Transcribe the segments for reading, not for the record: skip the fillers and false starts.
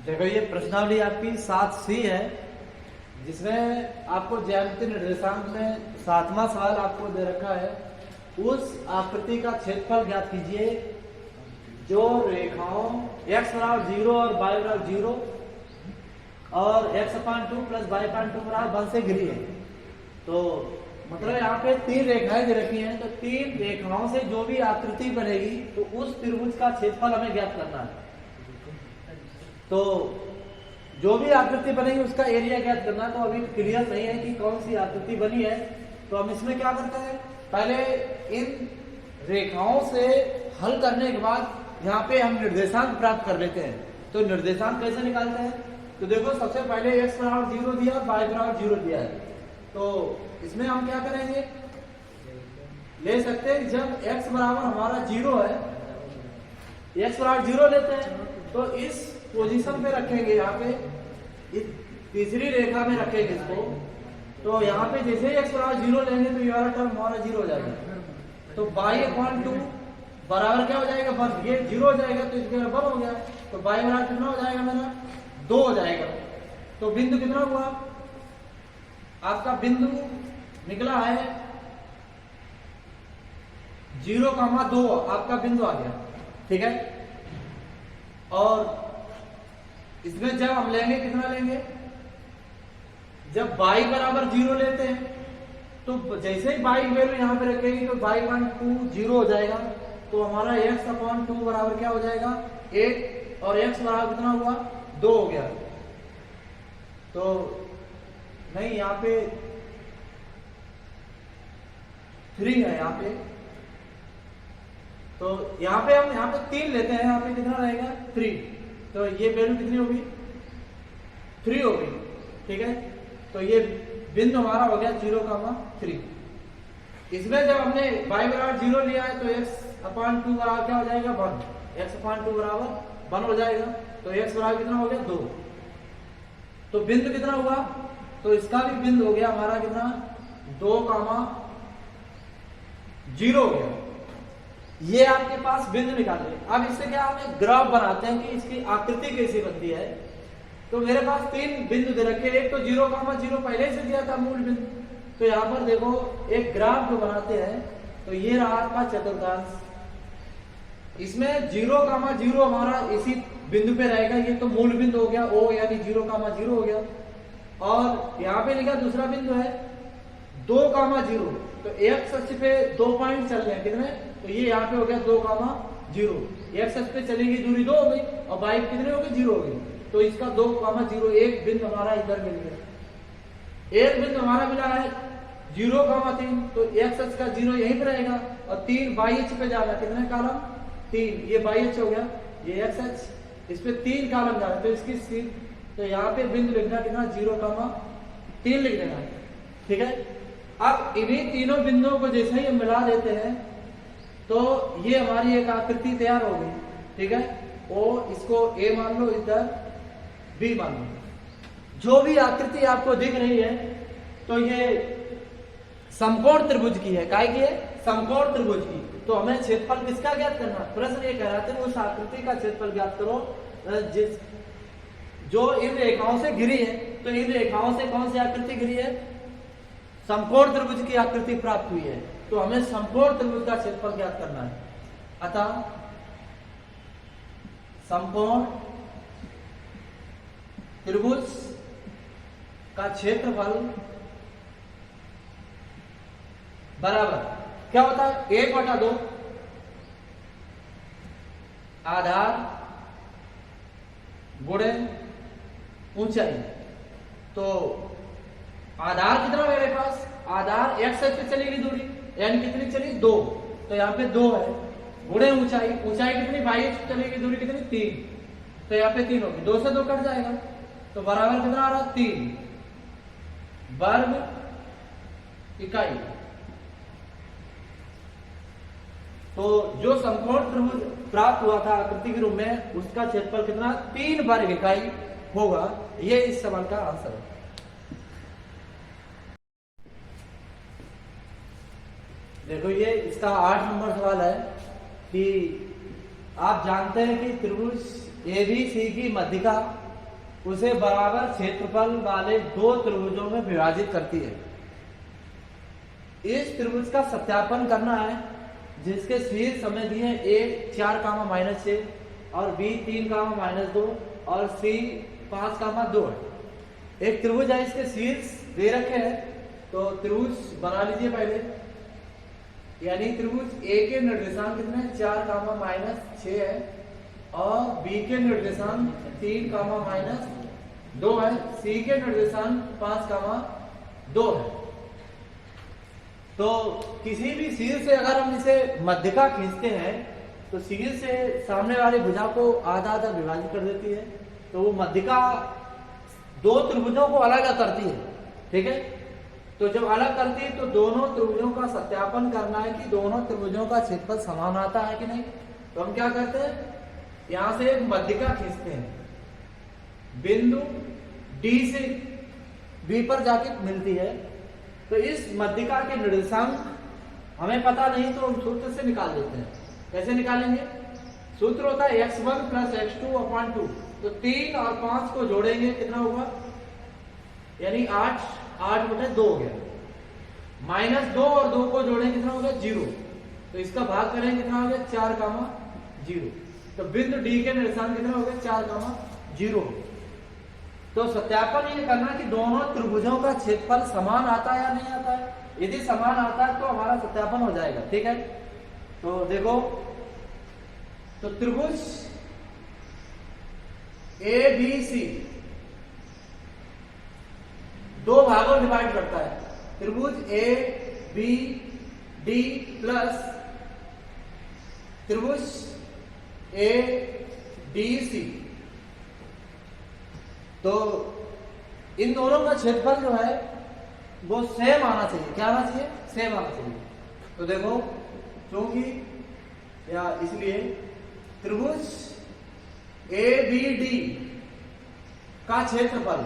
देखो ये प्रश्नावली आपकी 7C है, जिसमें आपको ज्यामिति निर्देशांक में 7वां सवाल आपको दे रखा है। उस आकृति का क्षेत्रफल ज्ञात कीजिए जो रेखाओं x बराबर 0 और y बराबर 0 और x/2 प्लस y/2 बराबर 1 से घिरी है। तो मतलब यहाँ पे 3 रेखाएं दे रखी हैं, तो 3 रेखाओं से जो भी आकृति बनेगी तो उस त्रिभुज का क्षेत्रफल हमें ज्ञात करना है। तो जो भी आकृति बनेगी उसका एरिया ज्ञात करना है। तो अभी क्लियर नहीं है कि कौन सी आकृति बनी है, तो हम इसमें क्या करते हैं, पहले इन रेखाओं से हल करने के बाद यहाँ पे हम निर्देशांक प्राप्त कर लेते हैं। तो निर्देशांक कैसे निकालते हैं, तो देखो सबसे पहले x बराबर 0 दिया, y बराबर 0 दिया है। तो इसमें हम क्या करेंगे, ले सकते हैं जब x बराबर हमारा 0 है, x बराबर 0 लेते हैं तो इस पोजीशन पे रखेंगे, यहाँ पे इस तीसरी रेखा में रखेंगे इसको। तो यहाँ पे जैसे x बराबर 0 लेंगे तो ये वाला टर्म हमारा 0 हो जाएगा। तो y/2 बराबर क्या हो जाएगा, 1। ये 0 हो जाएगा तो इसके 1 हो गया। तो y बराबर कितना हो जाएगा मेरा, 2 हो जाएगा। तो बिंदु कितना हुआ आपका, बिंदु निकला है 0,2 आपका बिंदु आ गया, ठीक है। और इसमें जब हम लेंगे कितना लेंगे, जब y बराबर 0 लेते हैं तो जैसे ही y की वैल्यू यहाँ पे रखेंगे तो y/2 0 हो जाएगा। तो हमारा x/2 बराबर क्या हो जाएगा, 1, और x बराबर कितना हुआ, 2 हो गया। तो नहीं, यहाँ पे 3 है यहाँ पे। तो यहाँ पे हम 3 लेते हैं, यहाँ पे कितना रहेगा, 3। तो ये वैल्यू कितनी होगी, 3 होगी, ठीक है। तो ये बिंदु हमारा हो गया 0,3। इसमें जब हमने y बराबर 0 लिया है तो x/2 बराबर क्या हो जाएगा, 1। x/2 बराबर 1 हो जाएगा। तो x बराबर कितना हो गया, 2। तो बिंदु कितना हुआ, तो इसका भी बिंदु हो गया हमारा कितना, 2,0 हो गया। ये आपके पास बिंदु निकाले। अब इससे क्या हम एक ग्राफ बनाते हैं कि इसकी आकृति कैसी बनती है। तो मेरे पास 3 बिंदु दे रखे, एक तो 0,0 पहले से दिया था मूल बिंदु। तो यहाँ पर देखो एक ग्राफ जो बनाते हैं, तो ये रहा आपका चतुर्थांश। इसमें 0,0 हमारा इसी बिंदु पे रहेगा, ये तो मूल बिंदु हो गया O, यानी 0,0 हो गया। और यहाँ पे लिखा दूसरा बिंदु है 2,0। तो x अक्ष पे 2 पॉइंट चल रहे हैं कितने, तो ये यहाँ पे हो गया 2,0। x अक्ष पे चलेगी दूरी 2 हो गई और y कितने हो गई, 0 हो गई। तो इसका 2,0 एक बिंदु हमारा इधर मिल गया। एक बिंदु हमारा मिला है 0,3। तो x अक्ष का 0 यहीं पे रहेगा और 3 y अक्ष पे जाना, कितने कॉलम, 3। ये y अक्ष हो गया, ये x अक्ष, इस पे 3 कॉलम जाना। तो इसकी सीध, तो यहाँ पे बिंदु लिखना कितना, 0,3 लिख देना, ठीक है। अब इन्हीं तीनों बिंदुओं को जैसे ही हम मिला देते हैं तो ये हमारी एक आकृति तैयार हो गई, ठीक है। और इसको A मान लो, इधर B मान लो। जो भी आकृति आपको दिख रही है तो ये समकोण त्रिभुज की है। काय की है, समकोण त्रिभुज की। तो हमें क्षेत्रफल किसका ज्ञात करना, प्रश्न ये कह रहा था उस आकृति का क्षेत्रफल ज्ञात करो जिस जो इन रेखाओं से घिरी है। तो इन रेखाओं से कौन सी आकृति घिरी है, समकोण त्रिभुज की आकृति प्राप्त हुई है। तो हमें समकोण त्रिभुज का क्षेत्रफल ज्ञात करना है। अतः समकोण त्रिभुज का क्षेत्रफल बराबर क्या होता है, 1/2 आधार गुणे ऊंचाई। तो आधार कितना मेरे पास, आधार x अक्ष पे चलेगी दूरी, यानी कितनी चली, 2। तो यहाँ पे 2 है, गुणे ऊंचाई, ऊंचाई कितनी, y अक्ष पे चलेगी दूरी कितनी, 3। तो यहाँ पे 3 होगी, 2 से 2 कट जाएगा। तो बराबर कितना आ रहा, 3 वर्ग इकाई। तो जो समकोण त्रिभुज प्राप्त हुआ था आकृति के रूप में, उसका क्षेत्रफल कितना, 3 वर्ग इकाई होगा। ये इस सवाल का आंसर है। देखो ये इसका 8 नंबर सवाल है कि आप जानते हैं कि त्रिभुज ABC की मध्यिका उसे बराबर क्षेत्रफल वाले दो त्रिभुजों में विभाजित करती है। इस त्रिभुज का सत्यापन करना है जिसके शीर्ष हमें दिए ए 4, -6 और बी 3, -2 और सी 5, 2 है। एक त्रिभुज है, इसके शीर्ष दे रखे हैं, तो त्रिभुज बना लीजिए पहले। यानी त्रिभुज ए के निर्देशांक कितने 4, -6 है और बी के निर्देशांक 3, -2 है, सी के निर्देशांक 5, 2 है। तो किसी भी शीर्ष से अगर हम इसे मध्यिका खींचते हैं तो शीर्ष से सामने वाली भुजा को आधा आधा विभाजित कर देती है, तो वो मध्यिका दो त्रिभुजों को अलग करती है। ठीक है, तो जब अलग करती है तो दोनों त्रिभुजों का सत्यापन करना है कि दोनों त्रिभुजों का क्षेत्रफल समान आता है कि नहीं। तो हम क्या करते हैं, यहां से एक मध्यिका खींचते हैं, बिंदु डी से बी पर जाके मिलती है। तो इस मध्यिका के निर्देशांक हमें पता नहीं तो हम सूत्र से निकाल देते हैं। कैसे निकालेंगे, सूत्र होता है x1 + x2/2। तो 3 और 5 को जोड़ेंगे कितना होगा, यानी 8/2 हो गया। -2 और 2 को जोड़ेंगे कितना हो गया 0। तो इसका भाग करेंगे कितना हो गया 4, 0। तो बिंदु डी के निर्देशांक कितना हो गया 4, 0। तो सत्यापन ये करना कि दोनों त्रिभुजों का क्षेत्रफल समान आता है या नहीं आता है। यदि समान आता है तो हमारा सत्यापन हो जाएगा। ठीक है, तो देखो, तो त्रिभुज ए बी सी दो भागों में डिवाइड करता है। त्रिभुज ए बी डी प्लस त्रिभुज ए डी सी, तो इन दोनों का क्षेत्रफल जो है वो सेम आना चाहिए। क्या आना चाहिए, सेम आना चाहिए। तो देखो, क्योंकि या इसलिए त्रिभुज ए बी डी का क्षेत्रफल,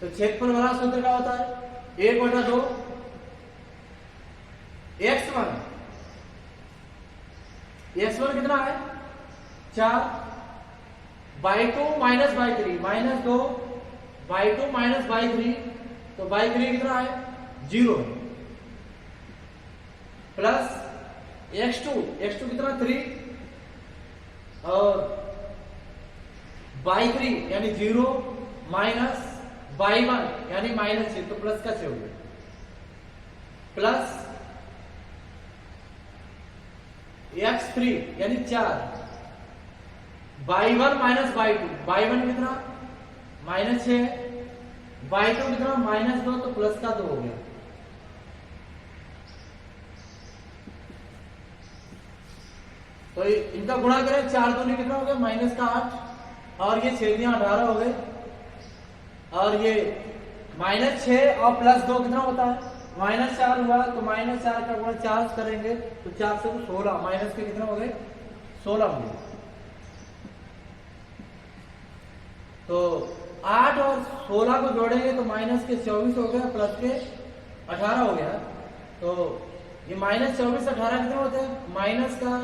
तो क्षेत्रफल वाला सूत्र क्या होता है 1/2 x1। x1 कितना है 4 /2 - /3 -2 /2 - /3, तो /3 कितना है 0 प्लस x2 कितना 3 और /3 यानी 0 माइनस y1 यानी -6, तो प्लस का 6 हो गया, प्लस x3 यानी 4 y1 - y2, y1 कितना -6 है, y2 कितना -2, तो प्लस का 2 हो गया। तो इनका गुणा करें 4 दूनी कितना हो गया -8 और ये छेदियां 18 हो गए, और ये -6 और +2 कितना होता है -4 हुआ, तो -4 का गुणा 4 करेंगे तो 4 से 16, माइनस के कितना हो गए 16 हो गए। तो 8 और 16 को जोड़ेंगे तो माइनस के 24 हो गया, प्लस के 18 हो गया। तो ये -24 18 कितने होते हैं, माइनस का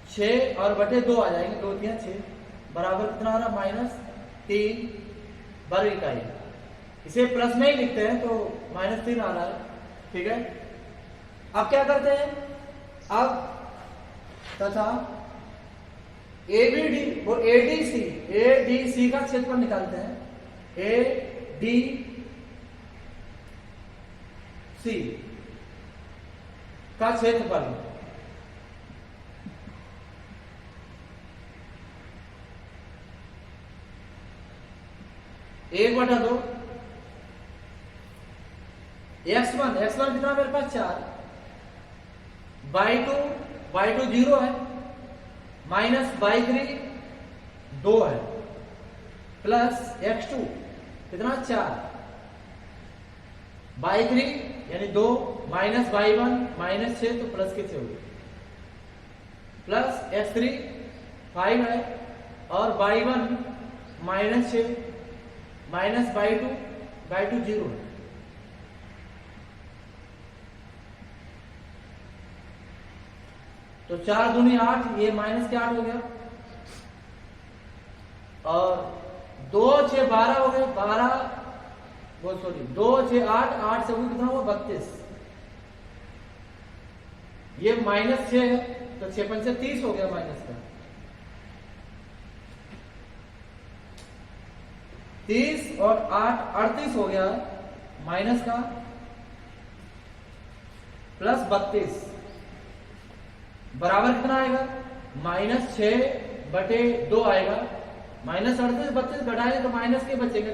6 और बटे 2 आ जाएंगे, 2 3 6 बराबर कितना आ रहा -3 वर्ग इकाई। इसे प्लस में ही लिखते हैं तो -3 आ रहा है। ठीक है, अब क्या करते हैं, अब तथा एबीडी वो एडीसी का क्षेत्रफल निकालते हैं। एडीसी का क्षेत्रफल एक बटा 2 x1 कितना मेरे पास 4 y2 0 है माइनस y3 2 है प्लस x2 कितना 4 y3 यानी 2 माइनस y1 -6 तो प्लस के 6 हो गए, प्लस x3 5 है और y1 -6 माइनस y2 0 है। तो तो 4 दूनी 8, ये माइनस के 8 हो गया, और 2 6 12 हो गए, 12 वो सॉरी 2 6 8, 8 से कितना हुआ 32, ये -6 है, तो 6 पंचे 30 हो गया माइनस का, 30 और 8 38 हो गया माइनस का, प्लस 32 बराबर कितना आएगा, -6/2 आएगा, -38 32 घटाएंगे तो माइनस के बचेंगे,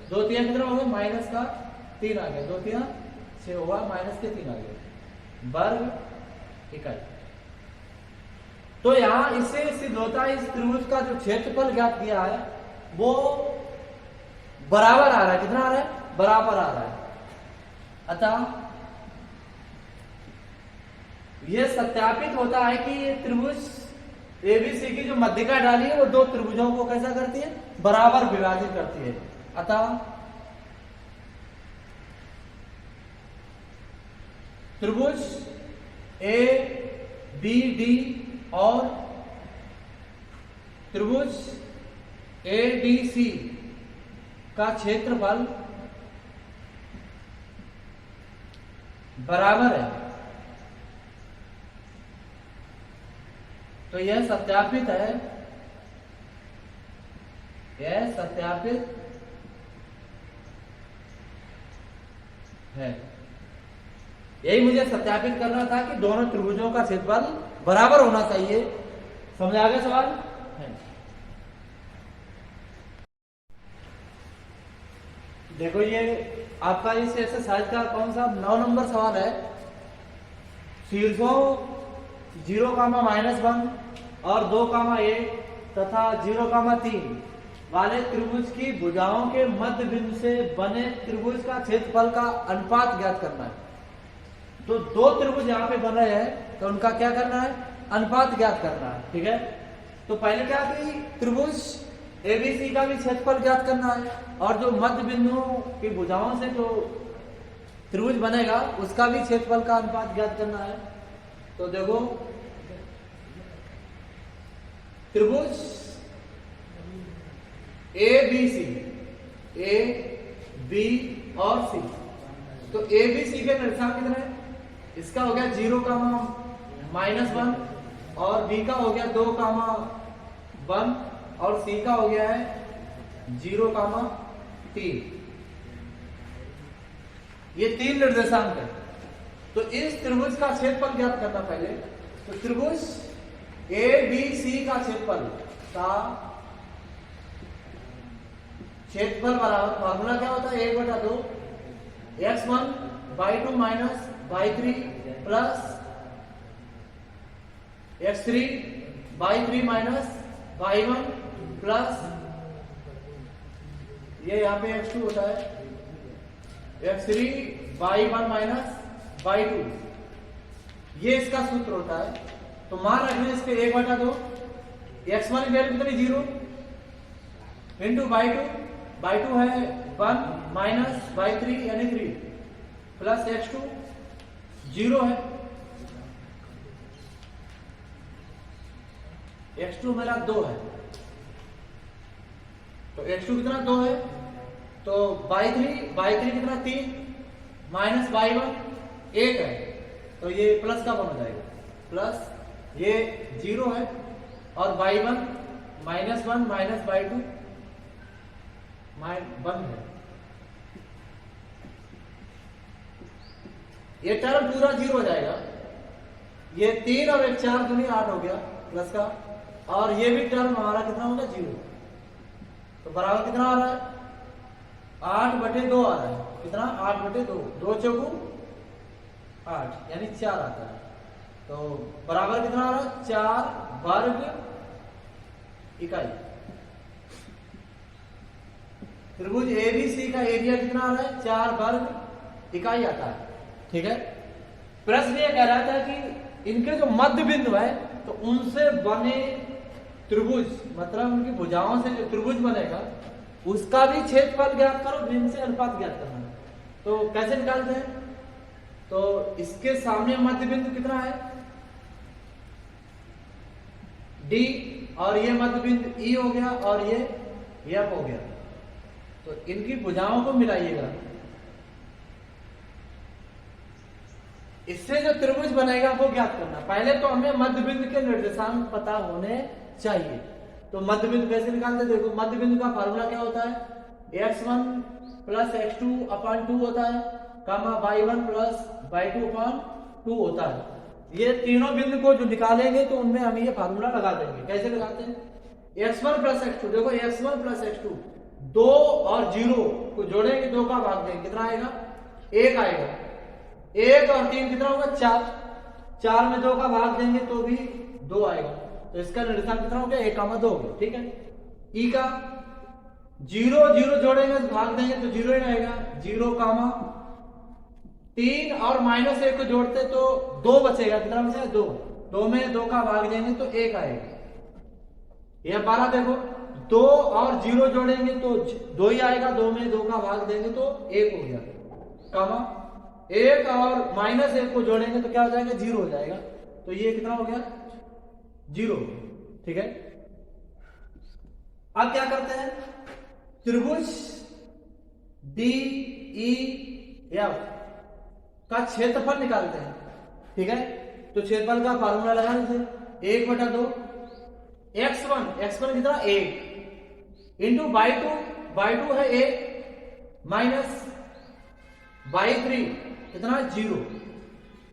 2 3 कितना हो गया माइनस का 3 आ गया, 2 3 6 हुआ, माइनस के 3 आ गया वर्ग इकाई। तो यहां इससे सिद्ध होता है इस त्रिभुज का जो क्षेत्रफल ज्ञात किया है वो बराबर आ रहा है, कितना आ रहा है, बराबर आ रहा है। अतः यह सत्यापित होता है कि ये त्रिभुज एबीसी की जो मध्यिका डाली है वो दो त्रिभुजों को कैसा करती है, बराबर विभाजित करती है। अतः त्रिभुज ए बी डी और त्रिभुज ए डी सी का क्षेत्रफल बराबर है। तो यह सत्यापित है, यह सत्यापित है। यही मुझे सत्यापित करना था कि दोनों त्रिभुजों का क्षेत्रफल बराबर होना चाहिए। समझ आ गया सवाल है? देखो ये आपका इस एक्सरसाइज का कौन सा 9 नंबर सवाल है। शीर्षों 0,-1 और 2,1 तथा 0,3 वाले त्रिभुज की भुजाओं के मध्य बिंदु से बने त्रिभुज का क्षेत्रफल का अनुपात ज्ञात करना है। तो दो त्रिभुज यहाँ पे बन रहे हैं तो उनका क्या करना है, अनुपात ज्ञात करना है। ठीक है, तो पहले क्या कि त्रिभुज एबीसी का भी क्षेत्रफल ज्ञात करना है और जो मध्य बिंदुओं की भुजाओं से जो त्रिभुज बनेगा उसका भी क्षेत्रफल का अनुपात ज्ञात करना है। तो देखो त्रिभुज A B C, A B और सी, तो ए बी सी के निर्देशांक कितने हैं, इसका हो गया 0,-1 और बी का हो गया 2,1 और सी का हो गया है 0,3। ये 3 निर्देशांक है। तो इस त्रिभुज का क्षेत्रफल ज्ञात करना पहले। तो त्रिभुज ए बी सी का क्षेत्रफल का क्षेत्रफल बराबर फॉर्मूला क्या होता है, 1/2 x1/2 minus y3 plus x3/3 minus y1 plus ये यहाँ पे x2 होता है x3/1 माइनस y2, ये इसका सूत्र होता है। तो मान रखना इसके 1/2 x1 की वैल्यू कितनी 0 इंटू y2 है 1 माइनस y3 यानी 3 प्लस x2 0 है, x2 मेरा 2 है, तो x2 कितना 2 है, तो y3 कितना 3 माइनस y1 1 है, तो ये प्लस का बन हो जाएगा, प्लस ये 0 है और y1 -1 माइनस y2 1 है। ये टर्म पूरा 0 हो जाएगा, ये 3 और 1 4 दूनी 8 हो गया प्लस का, और ये भी टर्म हमारा कितना होगा 0, तो बराबर कितना आ रहा है 8/2 आ रहा है, कितना 8/2, 2 चौगु 8 यानी 4 आता है। तो बराबर कितना आ रहा है 4 वर्ग इकाई। त्रिभुज एबीसी का एरिया कितना आ रहा है 4 वर्ग इकाई आता है। ठीक है, प्रश्न ये कह रहा था कि इनके जो मध्य बिंदु है तो उनसे बने त्रिभुज, मतलब उनकी भुजाओं से जो त्रिभुज बनेगा उसका भी क्षेत्रफल ज्ञात करो, जिनसे अनुपात ज्ञात करना है। तो कैसे निकालते हैं, तो इसके सामने मध्य बिंदु कितना है डी, और ये मध्य बिंदु ई हो गया, और ये एफ हो गया। तो इनकी भुजाओं को मिलाइएगा, इससे जो त्रिभुज बनेगा वो ज्ञात करना। पहले तो हमें मध्य बिंदु के निर्देशांक पता होने चाहिए। तो मध्य बिंदु कैसे निकालते, देखो मध्य बिंदु का फार्मूला क्या होता है, x1 प्लस x2 अपॉन 2 होता है, कामा y1 प्लस y2 अपॉन 2 होता है। ये तीनों बिंदु को जो निकालेंगे तो उनमें हम ये फार्मूला लगा देंगे। कैसे लगाते हैं, x1 प्लस x2, देखो x1 प्लस x2 2 और 0 को जोड़ेंगे, 2 का भाग देंगे, कितना आएगा 1 आएगा। 1 और 3 कितना होगा 4, 4 में 2 का भाग देंगे तो भी 2 आएगा। तो इसका निर्देशांक कितना हो गया 1, 2 हो गया, ठीक है। ई का 0 0 जोड़ेंगे भाग देंगे तो 0 ही आएगा, 0, 3 और -1 को जोड़ते तो 2 बचेगा, कितना बचेगा 2, 2 में 2 का भाग देंगे तो 1 आएगा। यह 12 देखो 2 और 0 जोड़ेंगे तो 2 ही आएगा, 2 में 2 का भाग देंगे तो 1 हो गया, कामा 1 और -1 को जोड़ेंगे तो क्या हो जाएगा 0 हो जाएगा। तो ये कितना हो गया 0, ठीक है। अब क्या करते हैं, त्रिभुज DEF का क्षेत्रफल निकालते हैं, ठीक है। तो क्षेत्रफल का फार्मूला लगा लीजिए, 1/2 x1 कितना 1 इंटू y2 है 1 माइनस y3 कितना 0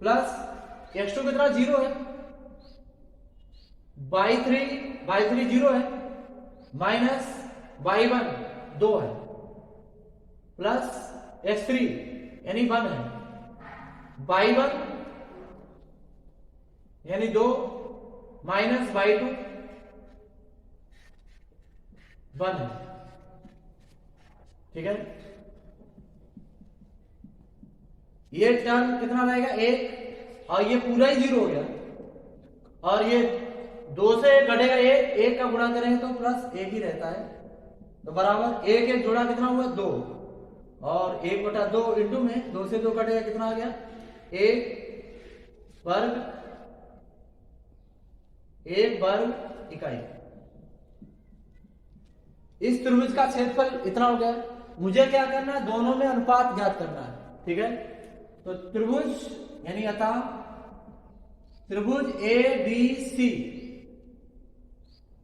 प्लस x2 कितना 0 है, y3 0 है, माइनस y1 2 है, प्लस x3 यानी 1 है, y1 यानी 2 माइनस y2 1 है, ठीक है। ये टर्म कितना रहेगा 1 और ये पूरा ही 0 हो गया, और ये 2 से घटेगा 1 का गुणा करेंगे तो प्लस 1 ही रहता है, तो बराबर 1 जोड़ा कितना हुआ 2, और 1/2 इंटू में 2 से 2 कटेगा कितना आ गया 1 वर्ग इकाई। इस त्रिभुज का क्षेत्रफल इतना हो गया। मुझे क्या करना है, दोनों में अनुपात ज्ञात करना है, ठीक है। तो त्रिभुज यानी अतः त्रिभुज ABC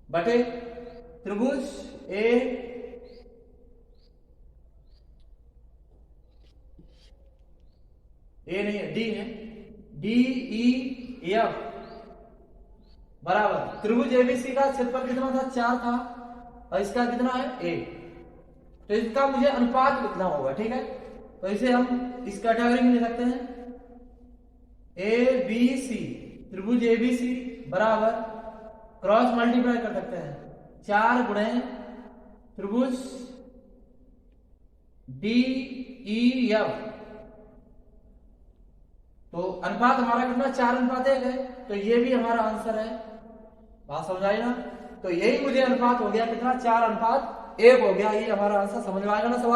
बटे त्रिभुज D है DEF बराबर त्रिभुज ABC का क्षेत्रफल कितना था 4 था, और इसका कितना है 1, तो इसका मुझे अनुपात कितना होगा, ठीक है। तो इसे हम इस कैटेगरी में ले सकते हैं, ABC त्रिभुज ABC बराबर क्रॉस मल्टीप्लाई कर सकते हैं 4 गुणे त्रिभुज DEF। तो अनुपात हमारा कितना 4:1 है, तो ये भी हमारा आंसर है। बात समझ आई ना, तो यही मुझे अनुपात हो गया कितना 4:1 हो गया, ये हमारा आंसर। समझ में आएगा ना सवाल।